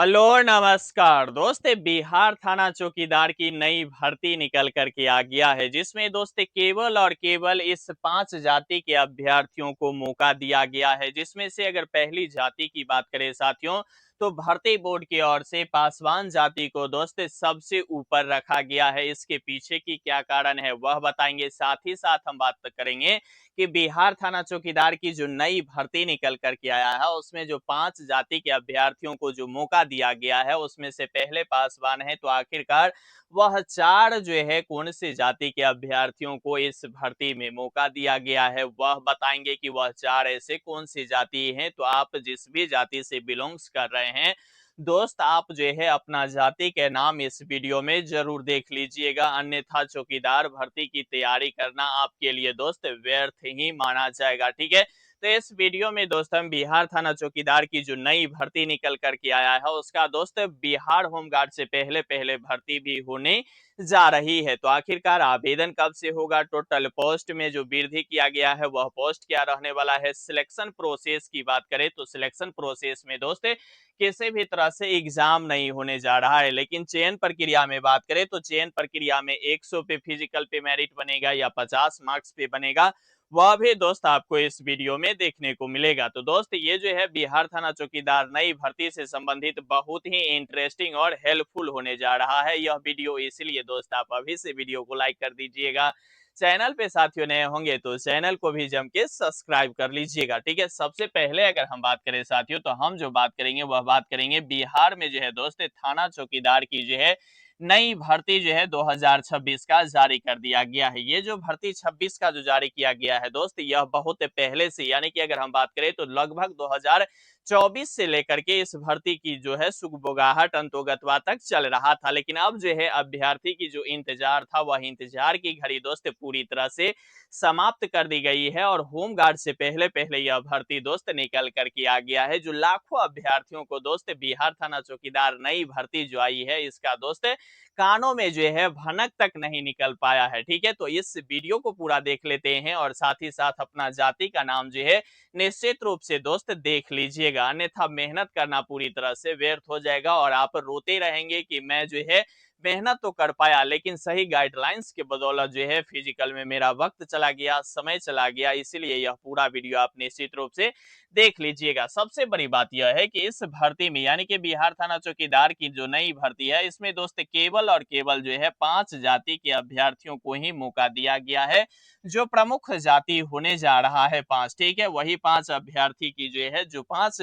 Hello नमस्कार दोस्त। बिहार थाना चौकीदार की नई भर्ती निकल कर के आ गया है, जिसमें दोस्त केवल और केवल इस 5 जाति के अभ्यर्थियों को मौका दिया गया है। जिसमें से अगर पहली जाति की बात करें साथियों, तो भर्ती बोर्ड की ओर से पासवान जाति को दोस्त सबसे ऊपर रखा गया है। इसके पीछे की क्या कारण है वह बताएंगे, साथ ही साथ हम बात करेंगे कि बिहार थाना चौकीदार की जो नई भर्ती निकल करके आया है, उसमें जो 5 जाति के अभ्यर्थियों को जो मौका दिया गया है, उसमें से पहले पासवान है, तो आखिरकार वह 4 जो है कौन से जाति के अभ्यर्थियों को इस भर्ती में मौका दिया गया है वह बताएंगे कि वह 4 ऐसे कौन सी जाति हैं। तो आप जिस भी जाति से बिलोंग्स कर रहे हैं दोस्त, आप जो है अपना जाति के नाम इस वीडियो में जरूर देख लीजिएगा, अन्यथा चौकीदार भर्ती की तैयारी करना आपके लिए दोस्त व्यर्थ ही माना जाएगा। ठीक है, तो इस वीडियो में दोस्त हम बिहार थाना चौकीदार की जो नई भर्ती निकल करके आया है उसका दोस्त बिहार होमगार्ड से पहले पहले भर्ती भी होने जा रही है। तो आखिरकार आवेदन कब से होगा, टोटल पोस्ट में जो वृद्धि किया गया है वह पोस्ट क्या रहने वाला है, सिलेक्शन प्रोसेस की बात करें तो सिलेक्शन प्रोसेस में दोस्त किसी भी तरह से एग्जाम नहीं होने जा रहा है। लेकिन चयन प्रक्रिया में बात करें तो चयन प्रक्रिया में 100 पे फिजिकल पे मेरिट बनेगा या 50 मार्क्स पे बनेगा, वह भी दोस्त आपको इस वीडियो में देखने को मिलेगा। तो दोस्त ये जो है बिहार थाना चौकीदार नई भर्ती से संबंधित बहुत ही इंटरेस्टिंग और हेल्पफुल होने जा रहा है यह वीडियो, इसलिए दोस्त आप अभी से वीडियो को लाइक कर दीजिएगा। चैनल पे साथियों नए होंगे तो चैनल को भी जम के सब्सक्राइब कर लीजिएगा। ठीक है, सबसे पहले अगर हम बात करें साथियों, तो हम जो बात करेंगे वह बात करेंगे बिहार में जो है दोस्त थाना चौकीदार की जो है नई भर्ती जो है 2026 का जारी कर दिया गया है। ये जो भर्ती 26 का जो जारी किया गया है दोस्त, यह बहुत पहले से, यानी कि अगर हम बात करें तो लगभग 2024 से लेकर के इस भर्ती की जो है सुगबुगाहट अंतोगत्वा तक चल रहा था। लेकिन अब जो है अभ्यर्थी की जो इंतजार था वह इंतजार की घड़ी दोस्त पूरी तरह से समाप्त कर दी गई है और होमगार्ड से पहले पहले यह भर्ती दोस्त निकल करके आ गया है। जो लाखों अभ्यर्थियों को दोस्त बिहार थाना चौकीदार नई भर्ती जो आई है इसका दोस्त कानों में जो है भनक तक नहीं निकल पाया है। ठीक है, तो इस वीडियो को पूरा देख लेते हैं और साथ ही साथ अपना जाति का नाम जो है निश्चित रूप से दोस्त देख लीजिएगा, अन्यथा मेहनत करना पूरी तरह से व्यर्थ हो जाएगा और आप रोते रहेंगे कि मैं जो है मेहनत तो कर पाया लेकिन सही गाइडलाइंस के बदौलत जो है फिजिकल में मेरा वक्त चला गया, समय चला गया। इसीलिए यह पूरा वीडियो आप निश्चित रूप से देख लीजिएगा। सबसे बड़ी बात यह है कि इस भर्ती में, यानी कि बिहार थाना चौकीदार की जो नई भर्ती है, इसमें दोस्त केवल और केवल जो है 5 जाति के अभ्यर्थियों को ही मौका दिया गया है। जो प्रमुख जाति होने जा रहा है 5, ठीक है, वही 5 अभ्यर्थी की जो है जो 5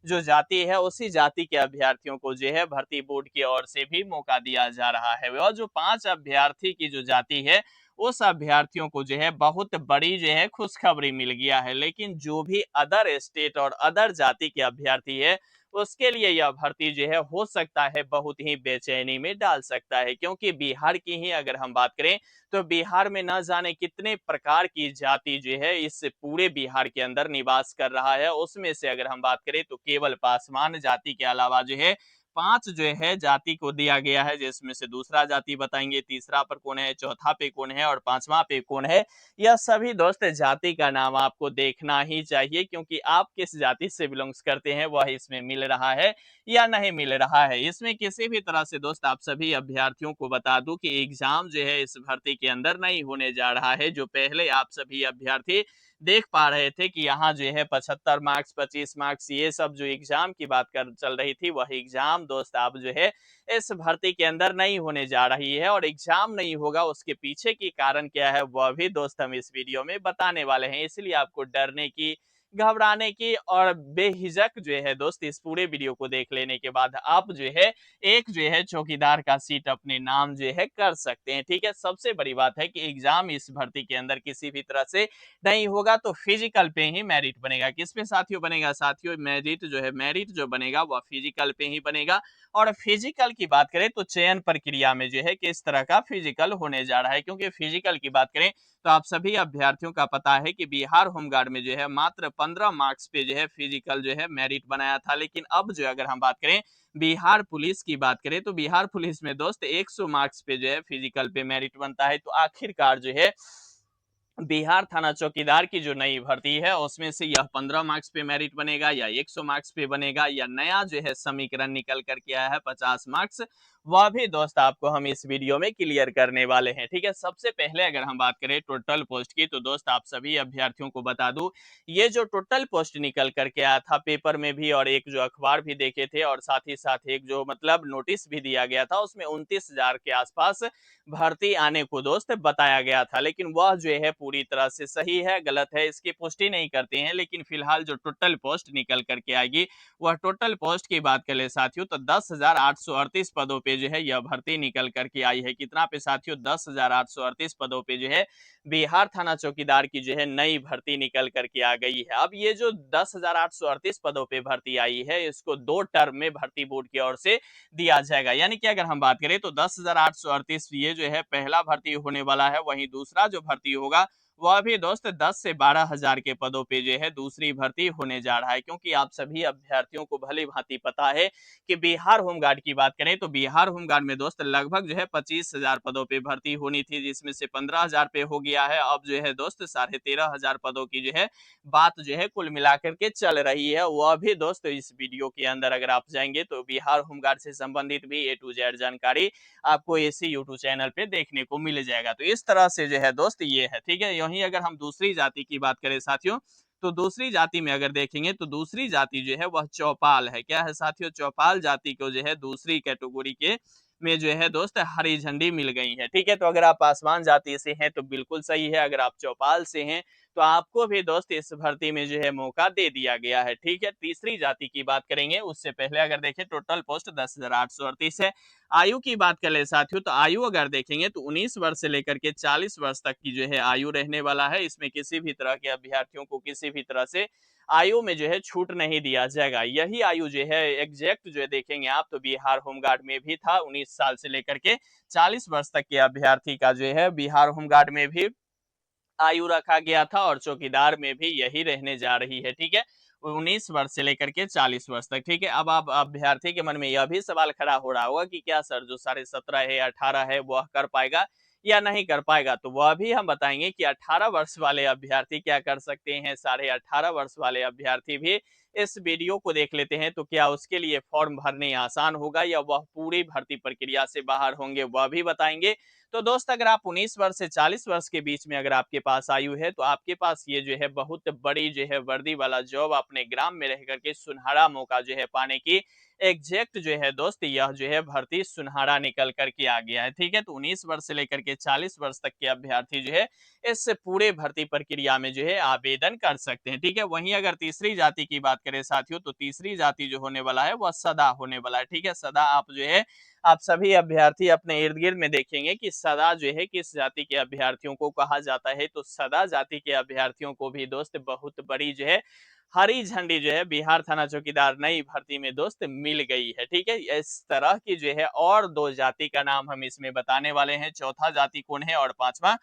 जो जाति है उसी जाति के अभ्यर्थियों को जो है भर्ती बोर्ड की ओर से भी मौका दिया जा रहा है। और जो 5 अभ्यर्थी की जो जाति है उस अभ्यर्थियों को जो है बहुत बड़ी जो है खुशखबरी मिल गया है। लेकिन जो भी अदर स्टेट और अदर जाति के अभ्यर्थी है उसके लिए यह भर्ती जो है हो सकता है बहुत ही बेचैनी में डाल सकता है, क्योंकि बिहार की ही अगर हम बात करें तो बिहार में न जाने कितने प्रकार की जाति जो है इस पूरे बिहार के अंदर निवास कर रहा है। उसमें से अगर हम बात करें तो केवल पासवान जाति के अलावा जो है 5 जो है जाति को दिया गया है, जिसमें से दूसरा जाति बताएंगे, तीसरा पर कौन है, चौथा पे कौन है और पांचवा पे कौन है। यह सभी दोस्त जाति का नाम आपको देखना ही चाहिए, क्योंकि आप किस जाति से बिलोंग्स करते हैं वह इसमें मिल रहा है या नहीं मिल रहा है। इसमें किसी भी तरह से दोस्त आप सभी अभ्यर्थियों को बता दूं कि एग्जाम जो है इस भर्ती के अंदर नहीं होने जा रहा है। जो पहले आप सभी अभ्यर्थी देख पा रहे थे कि यहाँ जो है 75 मार्क्स, 25 मार्क्स, ये सब जो एग्जाम की बात कर चल रही थी वह एग्जाम दोस्त आप जो है इस भर्ती के अंदर नहीं होने जा रही है। और एग्जाम नहीं होगा उसके पीछे की कारण क्या है वह भी दोस्त हम इस वीडियो में बताने वाले हैं। इसलिए आपको डरने की, घबराने की और बेहिजक जो है दोस्त इस पूरे वीडियो को देख लेने के बाद आप जो है एक जो है चौकीदार का सीट अपने नाम जो है कर सकते हैं। ठीक है, सबसे बड़ी बात है कि एग्जाम इस भर्ती के अंदर किसी भी तरह से नहीं होगा, तो फिजिकल पे ही मेरिट बनेगा। किस पे साथियों बनेगा, साथियों मेरिट जो बनेगा वह फिजिकल पे ही बनेगा। और फिजिकल की बात करें तो चयन प्रक्रिया में जो है किस तरह का फिजिकल होने जा रहा है, क्योंकि फिजिकल की बात करें तो आप सभी अभ्यर्थियों का पता है कि बिहार होमगार्ड में जो है मात्र 15 मार्क्स पे जो है फिजिकल जो है मेरिट बनाया था। लेकिन अब जो अगर हम बात करें बिहार पुलिस की बात करें तो बिहार पुलिस में दोस्त 100 मार्क्स पे जो है फिजिकल पे मेरिट बनता है। तो आखिरकार जो है बिहार थाना चौकीदार की जो नई भर्ती है उसमें से यह 15 मार्क्स पे मेरिट बनेगा या 100 मार्क्स पे बनेगा या नया जो है समीकरण निकल करके आया है 50 मार्क्स, वह भी दोस्त आपको हम इस वीडियो में क्लियर करने वाले हैं। ठीक है, सबसे पहले अगर हम बात करें टोटल पोस्ट की तो दोस्त आप सभी अभ्यर्थियों को बता दूं, ये जो टोटल पोस्ट निकल करके आया था पेपर में भी और एक जो अखबार भी देखे थे और साथ ही साथ एक जो मतलब नोटिस भी दिया गया था उसमें 29,000 के आसपास भर्ती आने को दोस्त बताया गया था, लेकिन वह जो है पूरी तरह से सही है गलत है इसकी पुष्टि नहीं करते हैं। लेकिन फिलहाल जो टोटल पोस्ट निकल करके आएगी वह टोटल पोस्ट की बात कर ले साथियों तो 10,838 पदों पे जो है यह भर्ती निकल करके आई है। कितना पे साथियों? 10,838 पदों पे जो है बिहार थाना चौकीदार की जो है नई भर्ती निकल करके आ गई है। अब ये जो 10,838 पदों पे भर्ती आई है इसको 2 टर्म में भर्ती बोर्ड की ओर से दिया जाएगा। यानी कि अगर हम बात करें तो 10,838 ये जो है पहला भर्ती होने वाला है, वहीं दूसरा जो भर्ती होगा वह भी दोस्त 10 से 12,000 के पदों पे जो है दूसरी भर्ती होने जा रहा है। क्योंकि आप सभी अभ्यर्थियों को भली भांति पता है कि बिहार होमगार्ड की बात करें तो बिहार होमगार्ड में दोस्त लगभग जो है 25,000 पदों पे भर्ती होनी थी, जिसमें से 15,000 पे हो गया है। अब जो है दोस्त 13,500 पदों की जो है बात जो है कुल मिलाकर के चल रही है। वह भी दोस्त इस वीडियो के अंदर अगर आप जाएंगे तो बिहार होमगार्ड से संबंधित भी ए टू जेड जानकारी आपको इसी यूट्यूब चैनल पे देखने को मिल जाएगा। तो इस तरह से जो है दोस्त ये है। ठीक है, यहीं अगर हम दूसरी जाति की बात करें साथियों तो दूसरी जाति में अगर देखेंगे तो दूसरी जाति जो है वह चौपाल है। क्या है साथियों? चौपाल जाति को जो है दूसरी कैटेगरी के में जो है दोस्त हरी झंडी मिल गई है। ठीक है, तो अगर आप पासवान जाति से हैं तो बिल्कुल सही है, अगर आप चौपाल से हैं तो आपको भी दोस्त इस भर्ती में जो है मौका दे दिया गया है। ठीक है, तीसरी जाति की बात करेंगे उससे पहले अगर देखें टोटल पोस्ट 10,838 है। आयु की बात कर ले साथियों तो आयु अगर देखेंगे तो 19 वर्ष से लेकर के 40 वर्ष तक की जो है आयु रहने वाला है। इसमें किसी भी तरह के अभ्यर्थियों को किसी भी तरह से आयु में जो है छूट नहीं दिया जाएगा। यही आयु जो है एग्जैक्ट जो है देखेंगे आप तो बिहार होमगार्ड में भी था, 19 साल से लेकर के 40 वर्ष तक के अभ्यर्थी का जो है बिहार होमगार्ड में भी आयु रखा गया था और चौकीदार में भी यही रहने जा रही है। ठीक है, 19 वर्ष से लेकर के 40 वर्ष तक। ठीक है, अब आप अभ्यर्थी के मन में यह भी सवाल खड़ा हो रहा होगा कि क्या सर जो 17.5 है 18 है वह कर पाएगा या नहीं कर पाएगा? तो वह भी हम बताएंगे कि 18 वर्ष वाले अभ्यर्थी क्या कर सकते हैं। 18.5 वर्ष वाले अभ्यर्थी भी इस वीडियो को देख लेते हैं तो क्या उसके लिए फॉर्म भरने आसान होगा या वह पूरी भर्ती प्रक्रिया से बाहर होंगे, वह भी बताएंगे। तो दोस्त अगर आप 19 वर्ष से 40 वर्ष के बीच में अगर आपके पास आयु है तो आपके पास ये जो है बहुत बड़ी जो है वर्दी वाला जॉब अपने ग्राम में रह करके सुनहरा मौका जो है पाने की एग्जैक्ट जो है दोस्त यह जो है भर्ती सुनहरा निकल करके आ गया है। ठीक है, तो 19 वर्ष से लेकर के 40 वर्ष तक के अभ्यर्थी जो है इस पूरे भर्ती प्रक्रिया में जो है आवेदन कर सकते हैं। ठीक है, वहीं अगर तीसरी जाति की बात करें साथियों तो तीसरी जाति जो होने वाला है वह सदा होने वाला है। ठीक है, सदा आप जो है आप सभी अभ्यर्थी अपने इर्द गिर्द में देखेंगे कि सदा जो है किस जाति के अभ्यर्थियों को कहा जाता है। तो सदा जाति के अभ्यर्थियों को भी दोस्त बहुत बड़ी जो है हरी झंडी जो है बिहार थाना चौकीदार नई भर्ती में दोस्त मिल गई है। ठीक है, इस तरह की जो है और दो जाति का नाम हम इसमें बताने वाले हैं, चौथा जाति कौन है और पांचवा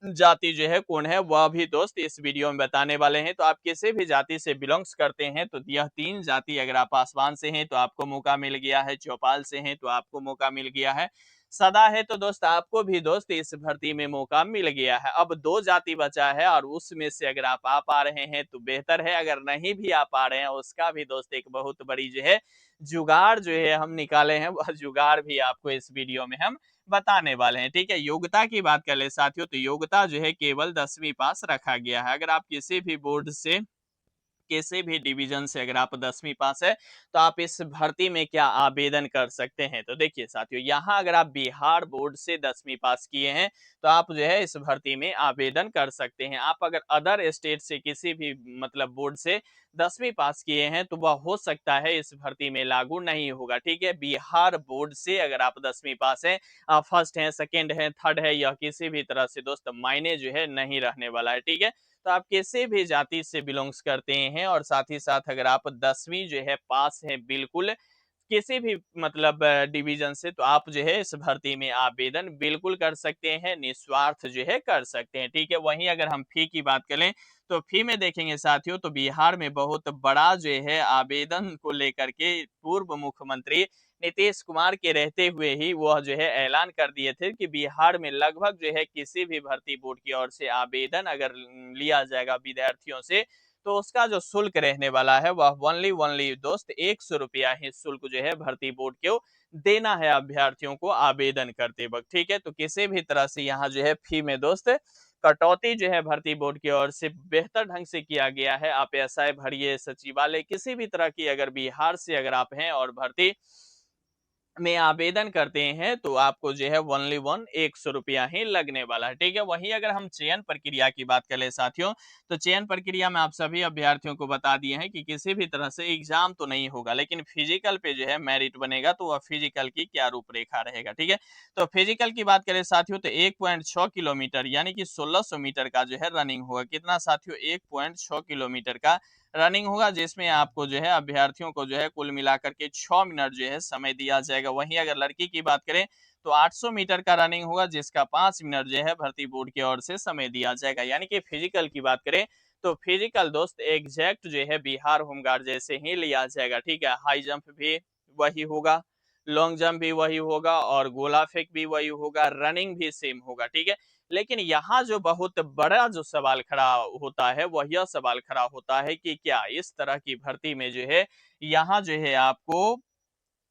जाति जो है कौन है वह भी दोस्त इस वीडियो में बताने वाले हैं। तो आप किसी भी जाति से बिलोंग्स करते हैं तो यह तीन जाति अगर आप पासवान से हैं तो आपको मौका मिल गया है, चौपाल से हैं तो आपको मौका मिल गया है, सदा है तो दोस्त आपको भी दोस्त इस भर्ती में मौका मिल गया है। अब दो जाति बचा है और उसमें से अगर आप आ पा रहे हैं तो बेहतर है, अगर नहीं भी आ पा रहे हैं उसका भी दोस्त एक बहुत बड़ी जो है जुगाड़ जो है हम निकाले हैं, वह जुगाड़ भी आपको इस वीडियो में हम बताने वाले हैं। ठीक है, योग्यता की बात कर ले साथियों तो योग्यता जो है केवल 10वीं पास रखा गया है। अगर आप किसी भी बोर्ड से किसी भी डिवीजन से अगर आप 10वीं पास है तो आप इस भर्ती में क्या आवेदन कर सकते हैं। तो देखिए साथियों यहाँ अगर आप बिहार बोर्ड से 10वीं पास किए हैं तो आप जो है इस भर्ती में आवेदन कर सकते हैं। आप अगर अदर स्टेट से किसी भी मतलब बोर्ड से 10वीं पास किए हैं तो वह हो सकता है इस भर्ती में लागू नहीं होगा। ठीक है, बिहार बोर्ड से अगर आप 10वीं पास हैं, फर्स्ट है, सेकेंड है, थर्ड है, यह किसी भी तरह से दोस्त मायने जो है नहीं रहने वाला है। ठीक है, तो आप किसी भी जाति से बिलोंग्स करते हैं और साथ ही साथ अगर आप 10वीं जो है पास हैं बिल्कुल किसी भी मतलब डिवीजन से तो आप जो है इस भर्ती में आवेदन बिल्कुल कर सकते हैं, निस्वार्थ जो है कर सकते हैं। ठीक है, वहीं अगर हम फी की बात करें तो फी में देखेंगे साथियों तो बिहार में बहुत बड़ा जो है आवेदन को लेकर के पूर्व मुख्यमंत्री नीतीश कुमार के रहते हुए ही वह जो है ऐलान कर दिए थे कि बिहार में लगभग जो है किसी भी भर्ती बोर्ड की ओर से आवेदन अगर लिया जाएगा विद्यार्थियों से, तो उसका जो शुल्क रहने वाला है वह ओनली दोस्त 100 रुपया ही शुल्क जो है भर्ती बोर्ड को देना है अभ्यर्थियों को आवेदन करते वक्त। ठीक है, तो किसी भी तरह से यहाँ जो है फी में दोस्त कटौती जो है भर्ती बोर्ड की ओर से बेहतर ढंग से किया गया है। आप एसआई भरिए, सचिवालय, किसी भी तरह की अगर बिहार से अगर आप हैं और भर्ती में आवेदन करते हैं तो आपको जो है ओनली 100 रुपया ही लगने वाला है। ठीक है, वहीं अगर हम चयन प्रक्रिया की बात करें साथियों, तो चयन प्रक्रिया में आप सभी अभ्यर्थियों को बता दिए हैं कि किसी भी तरह से एग्जाम तो नहीं होगा, लेकिन फिजिकल पे जो है मेरिट बनेगा, तो वह फिजिकल की क्या रूपरेखा रहेगा। ठीक है, तो फिजिकल की बात करें साथियों, तो 1.6 किलोमीटर यानी कि 1600 मीटर का जो है रनिंग होगा। कितना साथियों? 1.6 किलोमीटर का रनिंग होगा, जिसमें आपको जो है अभ्यर्थियों को जो है कुल मिलाकर के 6 मिनट जो है समय दिया जाएगा। वहीं अगर लड़की की बात करें तो 800 मीटर का रनिंग होगा, जिसका 5 मिनट जो है भर्ती बोर्ड की ओर से समय दिया जाएगा। यानी कि फिजिकल की बात करें तो फिजिकल दोस्त एग्जैक्ट जो है बिहार होमगार्ड जैसे ही लिया जाएगा। ठीक है, हाई जंप भी वही होगा, लॉन्ग जंप भी वही होगा और गोला फेंक भी वही होगा, रनिंग भी सेम होगा। ठीक है, लेकिन यहाँ जो बहुत बड़ा जो सवाल खड़ा होता है वह यह सवाल खड़ा होता है कि क्या इस तरह की भर्ती में जो है यहाँ जो है आपको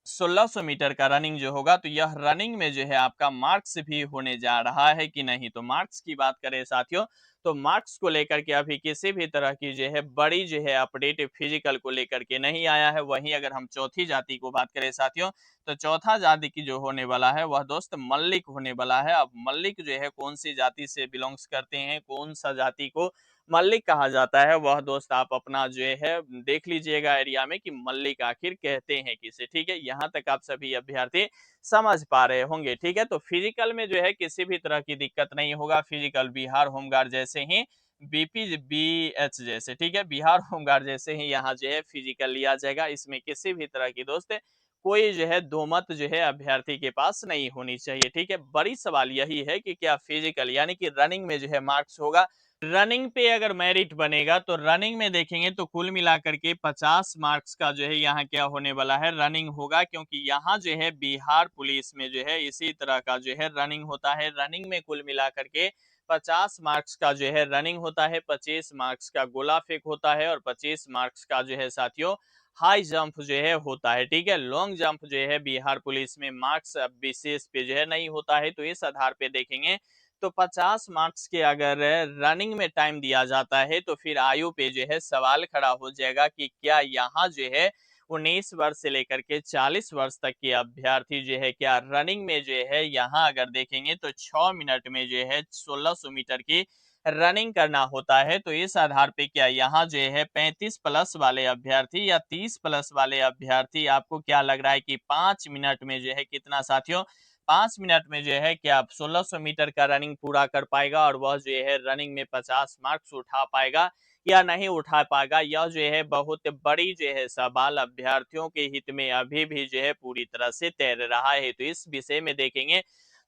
1600 मीटर का रनिंग जो होगा, तो यह रनिंग में जो है आपका मार्क्स भी होने जा रहा है कि नहीं। तो मार्क्स की बात करें साथियों, तो मार्क्स को लेकर के अभी किसी भी तरह की जो है बड़ी जो है अपडेट फिजिकल को लेकर के नहीं आया है। वहीं अगर हम चौथी जाति को बात करें साथियों, तो चौथा जाति की जो होने वाला है वह दोस्त मल्लिक होने वाला है। अब मल्लिक जो है कौन सी जाति से बिलोंग्स करते हैं, कौन सा जाति को मल्लिक कहा जाता है, वह दोस्त आप अपना जो है देख लीजिएगा एरिया में कि मल्लिक आखिर कहते हैं किसे। ठीक है, यहाँ तक आप सभी अभ्यर्थी समझ पा रहे होंगे। ठीक है, तो फिजिकल में जो है किसी भी तरह की दिक्कत नहीं होगा। फिजिकल बिहार होमगार्ड जैसे ही, बीपीबीएच जैसे, ठीक है, बिहार होमगार्ड जैसे ही यहाँ जो है फिजिकल लिया जाएगा। इसमें किसी भी तरह की दोस्त कोई जो है दो मत जो है अभ्यर्थी के पास नहीं होनी चाहिए। ठीक है, बड़ी सवाल यही है कि क्या फिजिकल यानी कि रनिंग में जो है मार्क्स होगा। रनिंग पे अगर मेरिट बनेगा तो रनिंग में देखेंगे तो कुल मिलाकर के 50 मार्क्स का जो है यहाँ क्या होने वाला है, रनिंग होगा। क्योंकि यहाँ जो है बिहार पुलिस में जो है इसी तरह का जो है रनिंग होता है। रनिंग में कुल मिलाकर के 50 मार्क्स का जो है रनिंग होता है, 25 मार्क्स का गोला फेंक होता है और 25 मार्क्स का जो है साथियों हाई जंप जो है होता है। ठीक है, लॉन्ग जंप जो है बिहार पुलिस में मार्क्स विशेष पे जो है नहीं होता है। तो इस आधार पे देखेंगे तो 50 मार्क्स के अगर रनिंग में टाइम दिया जाता है तो फिर आयु पे जो है सवाल खड़ा हो जाएगा कि क्या यहाँ जो है 19 वर्ष से लेकर के 40 वर्ष तक के अभ्यर्थी जो है क्या रनिंग में जो है यहाँ अगर देखेंगे तो 6 मिनट में जो है 1600 मीटर की रनिंग करना होता है। तो इस आधार पे क्या यहाँ जो है 35 प्लस वाले अभ्यर्थी या 30 प्लस वाले अभ्यर्थी, आपको क्या लग रहा है कि 5 मिनट में जो है कितना साथियों, 5 मिनट में जो है क्या 1600 मीटर का रनिंग पूरा कर पाएगा और वह जो है रनिंग में 50 मार्क्स उठा पाएगा या नहीं उठा पाएगा? यह जो है बहुत बड़ी जो है सवाल अभ्यर्थियों के हित में अभी भी जो है पूरी तरह से तैर रहा है। तो इस विषय में देखेंगे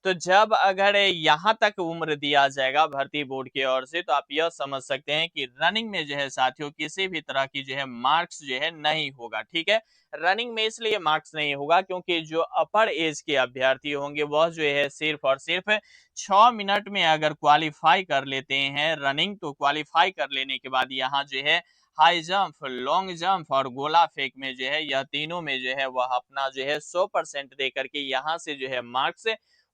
तो जब अगर यहाँ तक उम्र दिया जाएगा भर्ती बोर्ड की ओर से, तो आप यह समझ सकते हैं कि रनिंग में जो है साथियों किसी भी तरह की जो है मार्क्स जो है नहीं होगा। ठीक है, रनिंग में इसलिए मार्क्स नहीं होगा क्योंकि जो अपर एज के अभ्यर्थी होंगे वह जो है सिर्फ और सिर्फ 6 मिनट में अगर क्वालिफाई कर लेते हैं रनिंग, तो क्वालिफाई कर लेने के बाद यहाँ जो है हाई जंप, लॉन्ग जंप और गोला फेंक में जो है यह तीनों में जो है वह अपना जो है 100% दे करके यहाँ से जो है मार्क्स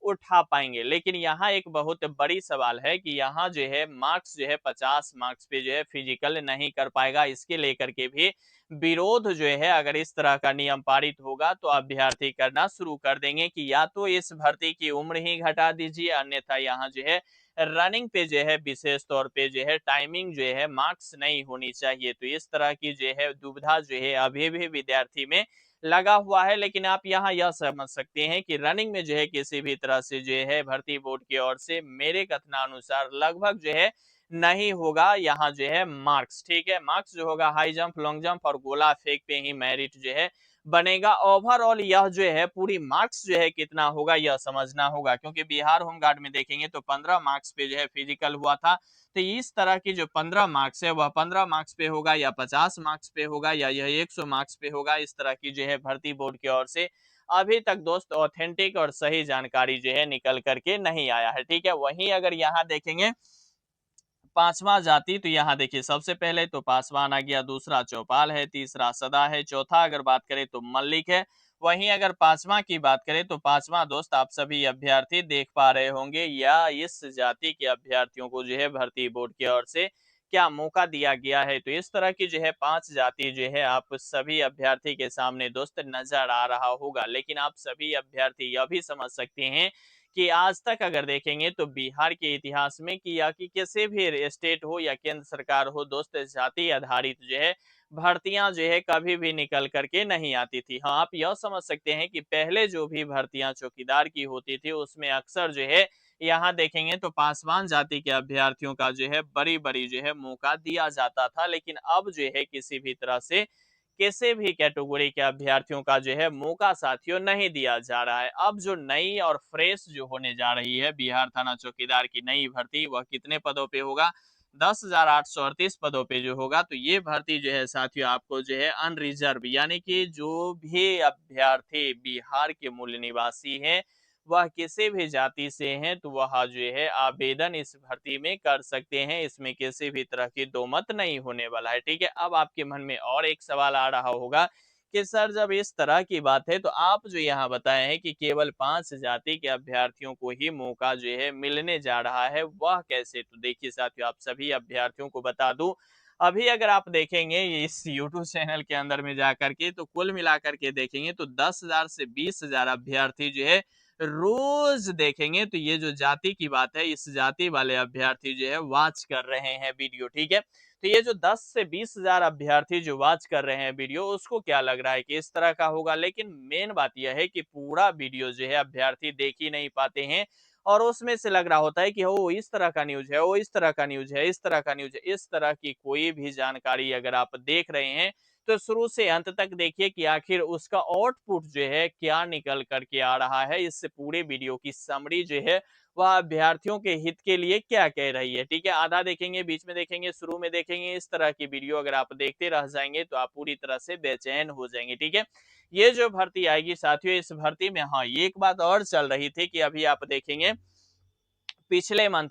उठा पाएंगे। लेकिन यहाँ एक बहुत बड़ी सवाल है कि यहाँ जो है मार्क्स जो है 50 मार्क्स पे जो है फिजिकल नहीं कर पाएगा। इसके लेकर के भी विरोध जो है अगर इस तरह का नियम पारित होगा तो अभ्यर्थी करना शुरू कर देंगे कि या तो इस भर्ती की उम्र ही घटा दीजिए, अन्यथा यहाँ जो है रनिंग पे जो है विशेष तौर पे जो है टाइमिंग जो है मार्क्स नहीं होनी चाहिए। तो इस तरह की जो है दुविधा जो है अभी भी विद्यार्थी में लगा हुआ है। लेकिन आप यहाँ यह समझ सकते हैं कि रनिंग में जो है किसी भी तरह से जो है भर्ती बोर्ड की ओर से मेरे कथनानुसार लगभग जो है नहीं होगा यहाँ जो है मार्क्स। ठीक है, मार्क्स जो होगा हाई जंप, लॉन्ग जंप और गोला फेंक पे ही मेरिट जो है बनेगा। ओवरऑल यह जो है पूरी मार्क्स जो है कितना होगा यह समझना होगा, क्योंकि बिहार होमगार्ड में देखेंगे तो 15 मार्क्स पे जो है फिजिकल हुआ था। तो इस तरह की जो 15 मार्क्स है वह 15 मार्क्स पे होगा या 50 मार्क्स पे होगा या यह 100 मार्क्स पे होगा, इस तरह की जो है भर्ती बोर्ड की ओर से अभी तक दोस्त ऑथेंटिक और सही जानकारी जो है निकल करके नहीं आया है। ठीक है, वहीं अगर यहाँ देखेंगे पांचवा जाति, तो यहाँ देखिए सबसे पहले तो पासवान आ गया, दूसरा चौपाल है, तीसरा सदा है, चौथा अगर बात करें तो मल्लिक है। वहीं अगर पांचवा की बात करें तो पांचवा दोस्त आप सभी अभ्यर्थी देख पा रहे होंगे, या इस जाति के अभ्यर्थियों को जो है भर्ती बोर्ड की ओर से क्या मौका दिया गया है। तो इस तरह की जो है पांच जाति जो है आप सभी अभ्यर्थी के सामने दोस्त नजर आ रहा होगा। लेकिन आप सभी अभ्यर्थी यह भी समझ सकते हैं कि आज तक अगर देखेंगे तो बिहार के इतिहास में कि या कि किसी भी स्टेट हो या केंद्र सरकार हो दोस्त, जाति आधारित जो है भर्तियां जो है कभी भी निकल करके नहीं आती थी। हाँ, आप यह समझ सकते हैं कि पहले जो भी भर्तियां चौकीदार की होती थी उसमें अक्सर जो है यहाँ देखेंगे तो पासवान जाति के अभ्यर्थियों का जो है बड़ी बड़ी जो है मौका दिया जाता था। लेकिन अब जो है किसी भी तरह से किसी भी कैटेगरी के अभ्यर्थियों का जो है मौका साथियों नहीं दिया जा रहा है। अब जो नई और फ्रेश जो होने जा रही है बिहार थाना चौकीदार की नई भर्ती, वह कितने पदों पे होगा? 10,838 पदों पे जो होगा। तो ये भर्ती जो है साथियों आपको जो है अनरिजर्व, यानी कि जो भी अभ्यर्थी बिहार के मूल निवासी हैं, वह किसी भी जाति से हैं, तो वह जो है आवेदन इस भर्ती में कर सकते हैं। इसमें किसी भी तरह की दो मत नहीं होने वाला है। ठीक है, अब आपके मन में और एक सवाल आ रहा होगा कि सर जब इस तरह की बात है तो आप जो यहाँ बताए हैं कि केवल 5 जाति के अभ्यर्थियों को ही मौका जो है मिलने जा रहा है, वह कैसे? तो देखिए साथियों, आप सभी अभ्यर्थियों को बता दूं, अभी अगर आप देखेंगे इस यूट्यूब चैनल के अंदर में जाकर के, तो कुल मिलाकर के देखेंगे तो 10,000 से 20,000 अभ्यर्थी जो है रोज देखेंगे तो ये जो जाति की बात है, इस जाति वाले अभ्यर्थी जो है वॉच कर रहे हैं वीडियो। ठीक है, तो ये जो 10 से 20,000 अभ्यर्थी जो वॉच कर रहे हैं वीडियो, उसको क्या लग रहा है कि इस तरह का होगा? लेकिन मेन बात यह है कि पूरा वीडियो जो है अभ्यर्थी देख ही नहीं पाते हैं, और उसमें से लग रहा होता है कि ओ इस तरह का न्यूज है, ओ इस तरह का न्यूज है, इस तरह का न्यूज है। इस तरह की कोई भी जानकारी अगर आप देख रहे हैं तो शुरू से अंत तक देखिए कि आखिर उसका आउटपुट जो है क्या निकल करके आ रहा है। इससे पूरे वीडियो की समरी जो है वह अभ्यर्थियों के हित के लिए क्या कह रही है। ठीक है, आधा देखेंगे, बीच में देखेंगे, शुरू में देखेंगे। इस तरह की वीडियो अगर आप देखते रह जाएंगे तो आप पूरी तरह से बेचैन हो जाएंगे। ठीक है, ये जो भर्ती आएगी साथियों, इस भर्ती में हाँ एक बात और चल रही थी कि अभी आप देखेंगे पिछले मंथ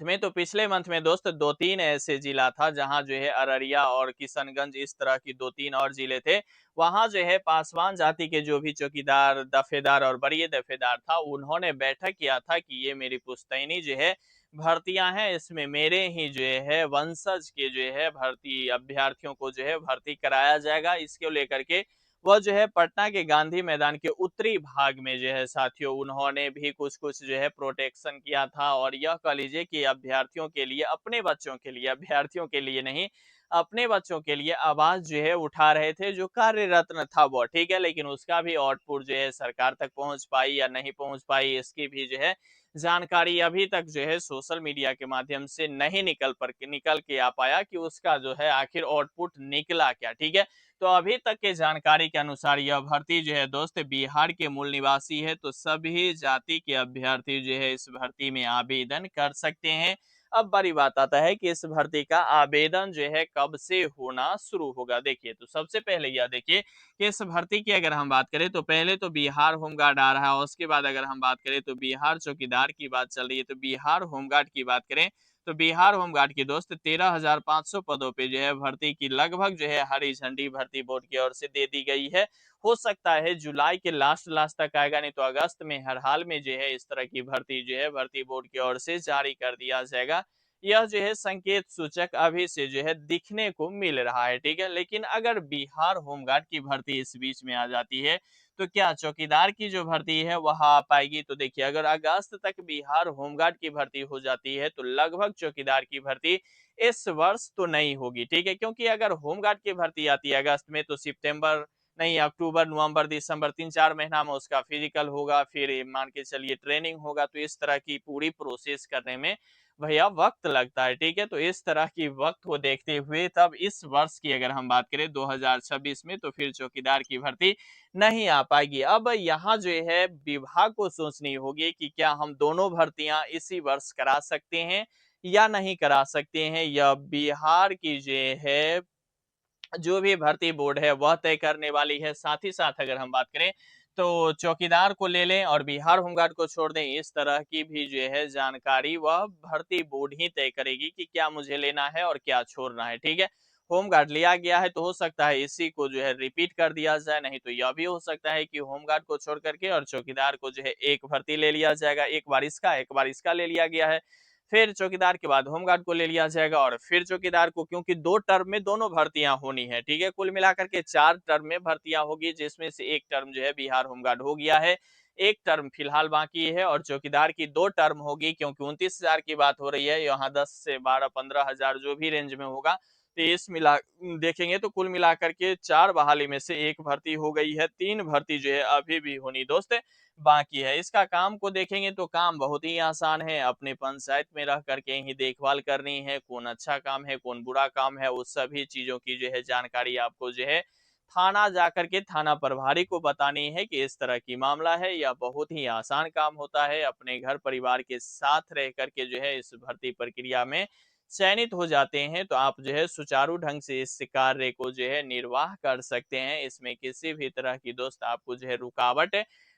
में दोस्त दो तीन ऐसे जिला था जहां जो है अररिया और किशनगंज, इस तरह की दो तीन और जिले थे। वहां जो है पासवान जाति के जो भी चौकीदार, दफेदार और बड़ी दफेदार था, उन्होंने बैठक किया था कि ये मेरी पुश्तैनी जो है भर्तियां हैं, इसमें मेरे ही जो है वंशज के जो है भर्ती अभ्यर्थियों को जो है भर्ती कराया जाएगा। इसको लेकर के वह जो है पटना के गांधी मैदान के उत्तरी भाग में जो है साथियों उन्होंने भी कुछ कुछ जो है प्रोटेक्शन किया था। और यह कह लीजिए कि अभ्यर्थियों के लिए, अपने बच्चों के लिए, अभ्यर्थियों के लिए नहीं, अपने बच्चों के लिए आवाज जो है उठा रहे थे। जो कार्यरत था वो ठीक है, लेकिन उसका भी आउटपुट जो है सरकार तक पहुंच पाई या नहीं पहुंच पाई, इसकी भी जो है जानकारी अभी तक जो है सोशल मीडिया के माध्यम से नहीं निकल के आ पाया कि उसका जो है आखिर आउटपुट निकला क्या। ठीक है, तो अभी तक के जानकारी के अनुसार यह भर्ती जो है दोस्त बिहार के मूल निवासी है, तो सभी जाति के अभ्यर्थी जो है इस भर्ती में आवेदन कर सकते हैं। अब बड़ी बात आता है कि इस भर्ती का आवेदन जो है कब से होना शुरू होगा। देखिए, तो सबसे पहले यह देखिए कि इस भर्ती की अगर हम बात करें तो पहले तो बिहार होमगार्ड आ रहा है, उसके बाद अगर हम बात करें तो बिहार चौकीदार की बात चल रही है। तो बिहार होमगार्ड की बात करें तो बिहार होमगार्ड की दोस्त 13,500 पदों पे जो है भर्ती की लगभग जो है हरी झंडी भर्ती बोर्ड की ओर से दे दी गई है। हो सकता है जुलाई के लास्ट लास्ट तक आएगा, नहीं तो अगस्त में हर हाल में जो है इस तरह की भर्ती जो है भर्ती बोर्ड की ओर से जारी कर दिया जाएगा। यह जो है संकेत सूचक अभी से जो है दिखने को मिल रहा है। ठीक है, लेकिन अगर बिहार होमगार्ड की भर्ती इस बीच में आ जाती है तो क्या चौकीदार की जो भर्ती है वह आ पाएगी? तो देखिए, अगर अगस्त तक बिहार होमगार्ड की भर्ती हो जाती है तो लगभग चौकीदार की भर्ती इस वर्ष तो नहीं होगी। ठीक है, क्योंकि अगर होमगार्ड की भर्ती आती है अगस्त में तो सितंबर नहीं, अक्टूबर, नवंबर, दिसंबर 3-4 महीना में उसका फिजिकल होगा, फिर मान के चलिए ट्रेनिंग होगा। तो इस तरह की पूरी प्रोसेस करने में भैया वक्त लगता है। ठीक है, तो इस तरह की वक्त को देखते हुए तब इस वर्ष की अगर हम बात करें 2026 में, तो फिर चौकीदार की भर्ती नहीं आ पाएगी। अब यहाँ जो है विभाग को सोचनी होगी कि क्या हम दोनों भर्तियां इसी वर्ष करा सकते हैं या नहीं करा सकते हैं। यह बिहार की जो है जो भी भर्ती बोर्ड है वह तय करने वाली है। साथ ही साथ अगर हम बात करें तो चौकीदार को ले लें और बिहार होमगार्ड को छोड़ दें, इस तरह की भी जो है जानकारी वह भर्ती बोर्ड ही तय करेगी कि क्या मुझे लेना है और क्या छोड़ना है, ठीक है। होमगार्ड लिया गया है तो हो सकता है इसी को जो है रिपीट कर दिया जाए, नहीं तो यह भी हो सकता है कि होमगार्ड को छोड़ करके और चौकीदार को जो है एक भर्ती ले लिया जाएगा, एक बार इसका ले लिया गया है, फिर चौकीदार के बाद होमगार्ड को ले लिया जाएगा और फिर चौकीदार को, क्योंकि 2 टर्म में दोनों भर्तियां होनी है, ठीक है। कुल मिलाकर के 4 टर्म में भर्तियां होगी, जिसमें से एक टर्म जो है बिहार होमगार्ड हो गया है, एक टर्म फिलहाल बाकी है और चौकीदार की 2 टर्म होगी, क्योंकि 29,000 की बात हो रही है, यहाँ 10 से 12-15,000 जो भी रेंज में होगा, तो इस मिला देखेंगे तो कुल मिलाकर के 4 बहाली में से 1 भर्ती हो गई है, 3 भर्ती जो है अभी भी होनी दोस्त बाकी है। इसका काम को देखेंगे तो काम बहुत ही आसान है, अपने पंचायत में रह करके ही देखभाल करनी है, कौन अच्छा काम है, कौन बुरा काम है, उस सभी चीज़ों की जो है जानकारी आपको जो है थाना जाकर के थाना प्रभारी को बतानी है कि इस तरह की मामला है। यह बहुत ही आसान काम होता है, अपने घर परिवार के साथ रह करके जो है इस भर्ती प्रक्रिया में चयनित हो जाते हैं, तो आप जो है सुचारू ढंग से इस कार्य को जो है निर्वाह कर सकते हैं। इसमें किसी भी तरह की दोस्त आपको जो है रुकावट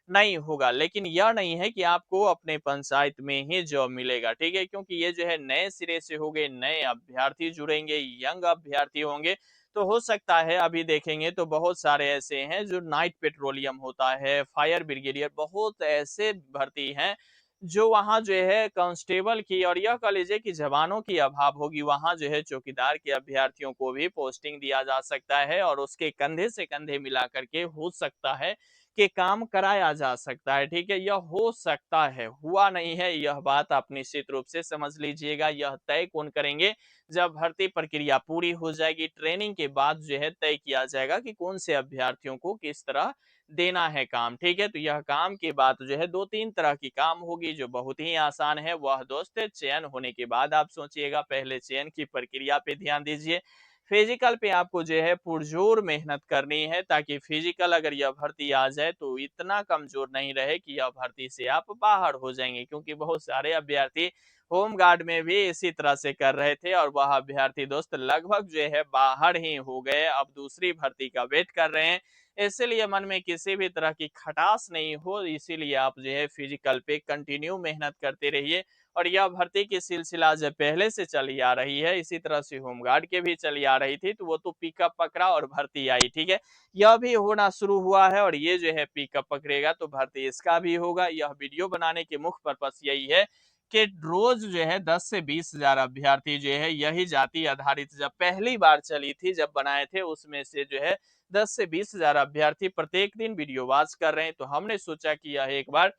नहीं होगा, लेकिन यह नहीं है कि आपको अपने पंचायत में ही जॉब मिलेगा, ठीक है? क्योंकि ये जो है नए सिरे से होंगे, नए अभ्यर्थी जुड़ेंगे, यंग अभ्यर्थी होंगे, तो हो सकता है अभी देखेंगे तो बहुत सारे ऐसे हैं जो नाइट पेट्रोलियम होता है, फायर ब्रिगेडियर, बहुत ऐसे भर्ती हैं जो वहाँ जो है कांस्टेबल की और यह कह लीजिए कि जवानों की अभाव होगी, वहाँ जो है चौकीदार के अभ्यर्थियों को भी पोस्टिंग दिया जा सकता है और उसके कंधे से कंधे मिला करके हो सकता है कि काम कराया जा सकता है, ठीक है? यह हो सकता है, हुआ नहीं है, यह बात आप निश्चित रूप से समझ लीजिएगा। यह तय कौन करेंगे? जब भर्ती प्रक्रिया पूरी हो जाएगी, ट्रेनिंग के बाद जो है तय किया जाएगा कि कौन से अभ्यर्थियों को किस तरह देना है काम, ठीक है? तो यह काम की बात जो है 2-3 तरह की काम होगी जो बहुत ही आसान है। वह दोस्त चयन होने के बाद आप सोचिएगा, पहले चयन की प्रक्रिया पे ध्यान दीजिए। फिजिकल पे आपको जो है पुरजोर मेहनत करनी है, ताकि फिजिकल अगर यह भर्ती आ जाए तो इतना कमजोर नहीं रहे कि यह भर्ती से आप बाहर हो जाएंगे, क्योंकि बहुत सारे अभ्यर्थी होम गार्ड में भी इसी तरह से कर रहे थे और वह अभ्यर्थी दोस्त लगभग जो है बाहर ही हो गए, अब दूसरी भर्ती का वेट कर रहे हैं। इसीलिए मन में किसी भी तरह की खटास नहीं हो, इसीलिए आप जो है फिजिकल पे कंटिन्यू मेहनत करते रहिए। और यह भर्ती की सिलसिला जब पहले से चली आ रही है, इसी तरह से होमगार्ड के भी चली आ रही थी, तो वो तो पिकअप पकड़ा और भर्ती आई, ठीक है। यह भी होना शुरू हुआ है और ये जो है पिकअप पकड़ेगा तो भर्ती इसका भी होगा। यह वीडियो बनाने के मुख्य पर्पस यही है कि रोज जो है 10 से 20,000 अभ्यर्थी जो है यही जाति आधारित जब पहली बार चली थी, जब बनाए थे, उसमें से जो है 10 से 20,000 अभ्यर्थी प्रत्येक दिन वीडियो वॉच कर रहे हैं। तो हमने सोचा कि यह एक बार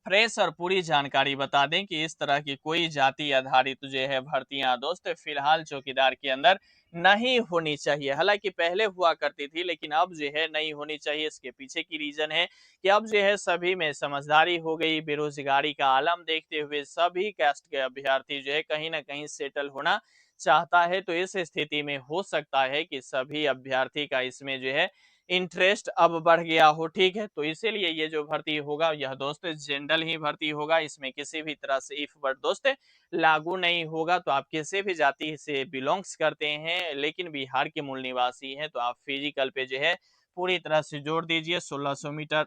फ्रेश और पूरी जानकारी बता दें कि इस तरह की कोई जाति आधारित जो है भर्तियां दोस्त फिलहाल चौकीदार के अंदर नहीं होनी चाहिए। हालांकि पहले हुआ करती थी, लेकिन अब जो है नहीं होनी चाहिए। इसके पीछे की रीजन है कि अब जो है सभी में समझदारी हो गई, बेरोजगारी का आलम देखते हुए सभी कास्ट के अभ्यर्थी जो है कहीं ना कहीं सेटल होना चाहता है। तो इस स्थिति में हो सकता है कि सभी अभ्यर्थी का इसमें जो है इंटरेस्ट अब बढ़ गया हो, ठीक है। तो इसीलिए ये जो भर्ती होगा यह दोस्त जनरल ही भर्ती होगा, इसमें किसी भी तरह से इफ वर्ड दोस्त लागू नहीं होगा। तो आप किसी भी जाति से बिलोंग्स करते हैं लेकिन बिहार के मूल निवासी हैं, तो आप फिजिकल पे जो है पूरी तरह से जोड़ दीजिए। 1600 मीटर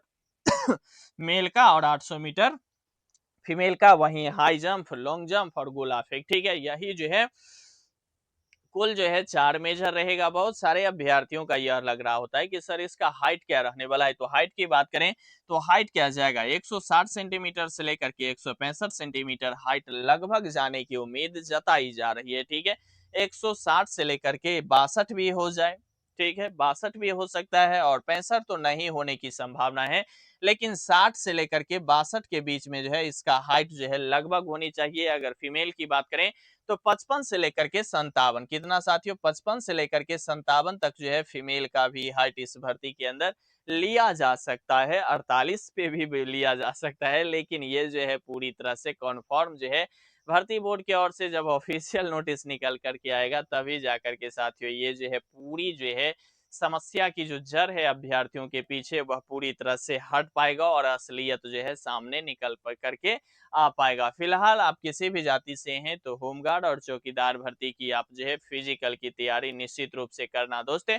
मेल का और 800 मीटर फीमेल का, वहीं हाई जंप, लॉन्ग जंप और गोला फेंक, ठीक है। यही जो है कुल जो है 4 मेजर रहेगा। बहुत सारे अभ्यर्थियों का यह लग रहा होता है कि सर इसका हाइट क्या रहने वाला है। तो हाइट की बात करें तो हाइट क्या जाएगा, 160 सेंटीमीटर से लेकर के 165 सेंटीमीटर हाइट लगभग जाने की उम्मीद जताई जा रही है, ठीक है। 160 से लेकर के 62 भी हो जाए, ठीक है, 62 भी हो सकता है और 65 तो नहीं होने की संभावना है, लेकिन 60 से लेकर के 62 के बीच में जो है इसका हाइट जो है लगभग होनी चाहिए। अगर फीमेल की बात करें तो 55 से लेकर के 57, कितना साथियों, 55 से लेकर के 57 तक जो है फीमेल का भी हाइट इस भर्ती के अंदर लिया जा सकता है। 48 पे भी लिया जा सकता है, लेकिन ये जो है पूरी तरह से कन्फर्म जो है भर्ती बोर्ड की ओर से जब ऑफिशियल नोटिस निकल करके आएगा तभी जाकर के साथियों ये जो है पूरी जो है समस्या की जो जड़ है अभ्यर्थियों के पीछे वह पूरी तरह से हट पाएगा और असलियत जो है सामने निकल करके आ पाएगा। फिलहाल आप किसी भी जाति से हैं तो होमगार्ड और चौकीदार भर्ती की आप जो है फिजिकल की तैयारी निश्चित रूप से करना दोस्त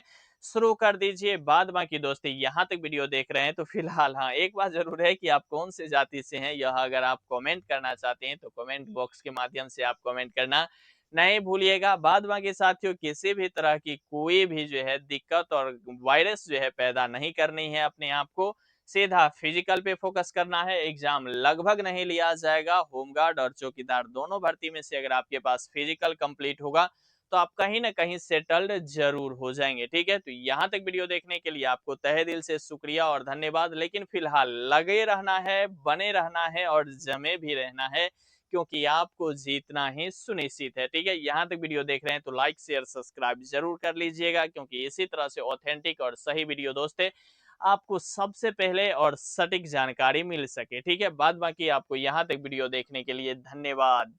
शुरू कर दीजिए। बाद बाकी दोस्तों यहाँ तक वीडियो देख रहे हैं तो फिलहाल हाँ, एक बात ज़रूर है कि आप कौन से जाति से हैं, यह अगर आप कमेंट करना चाहते हैं तो कमेंट बॉक्स के माध्यम से आप कमेंट करना नहीं भूलिएगा। बाद बाकी साथियों किसी भी तरह की कोई भी जो है दिक्कत और वायरस जो है पैदा नहीं करनी है अपने आप को, सीधा फिजिकल पे फोकस करना है। एग्जाम लगभग नहीं लिया जाएगा। होमगार्ड और चौकीदार दोनों भर्ती में से अगर आपके पास फिजिकल कंप्लीट होगा तो आप कहीं न कहीं सेटल्ड ज़रूर हो जाएँगे, ठीक है? तो यहाँ तक वीडियो देखने के लिए आपको तहे दिल से शुक्रिया और धन्यवाद। लेकिन फ़िलहाल लगे रहना है, बने रहना है और जमे भी रहना है, क्योंकि आपको जीतना ही सुनिश्चित है, ठीक है? यहाँ तक वीडियो देख रहे हैं तो लाइक, शेयर, सब्सक्राइब ज़रूर कर लीजिएगा, क्योंकि इसी तरह से ऑथेंटिक और सही वीडियो दोस्त आपको सबसे पहले और सटीक जानकारी मिल सके, ठीक है? बाद बाकी आपको यहाँ तक वीडियो देखने के लिए धन्यवाद।